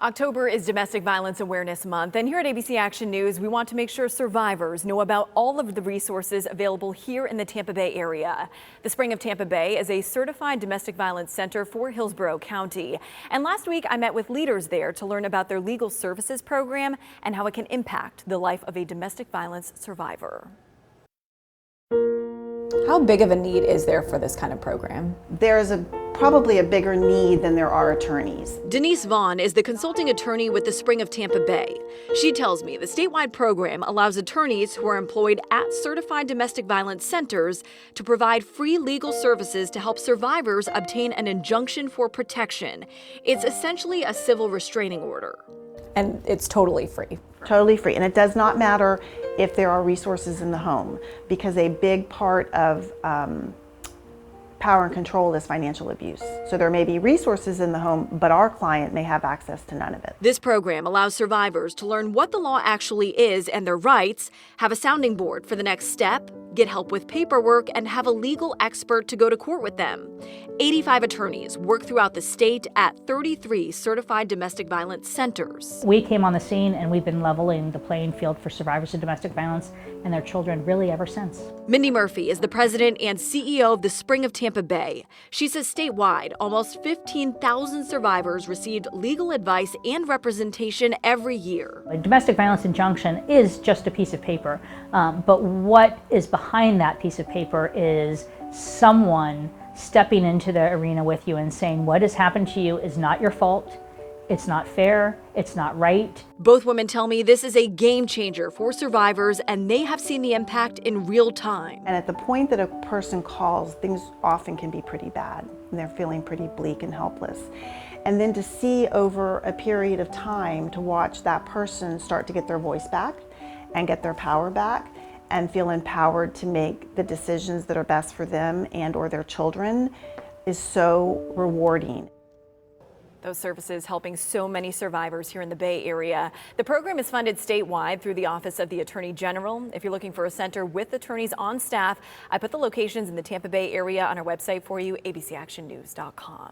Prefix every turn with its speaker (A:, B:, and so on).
A: October is Domestic Violence Awareness Month, and here at ABC Action News, we want to make sure survivors know about all of the resources available here in the Tampa Bay area. The Spring of Tampa Bay is a certified domestic violence center for Hillsborough County. And last week, I met with leaders there to learn about their legal services program and how it can impact the life of a domestic violence survivor. How big of a need is there for this kind of program?
B: There's probably a bigger need than there are attorneys.
A: Denise Vaughan is the consulting attorney with the Spring of Tampa Bay. She tells me the statewide program allows attorneys who are employed at certified domestic violence centers to provide free legal services to help survivors obtain an injunction for protection. It's essentially a civil restraining order. And it's totally free.
B: Totally free. And it does not matter if there are resources in the home, because a big part of power and control is financial abuse. So there may be resources in the home, but our client may have access to none of it.
A: This program allows survivors to learn what the law actually is and their rights, have a sounding board for the next step, get help with paperwork, and have a legal expert to go to court with them. 85 attorneys work throughout the state at 33 certified domestic violence centers.
C: We came on the scene and we've been leveling the playing field for survivors of domestic violence and their children really ever since.
A: Mindy Murphy is the president and CEO of the Spring of Tampa Bay. She says statewide, almost 15,000 survivors received legal advice and representation every year.
C: A domestic violence injunction is just a piece of paper, but what is behind that piece of paper is someone stepping into the arena with you and saying what has happened to you is not your fault, it's not fair, it's not right.
A: Both women tell me this is a game changer for survivors, and they have seen the impact in real time.
B: And at the point that a person calls, things often can be pretty bad, and they're feeling pretty bleak and helpless. And then to see over a period of time, to watch that person start to get their voice back and get their power back and feel empowered to make the decisions that are best for them and or their children is so rewarding.
A: Those services helping so many survivors here in the Bay Area. The program is funded statewide through the Office of the Attorney General. If you're looking for a center with attorneys on staff, I put the locations in the Tampa Bay area on our website for you, abcactionnews.com.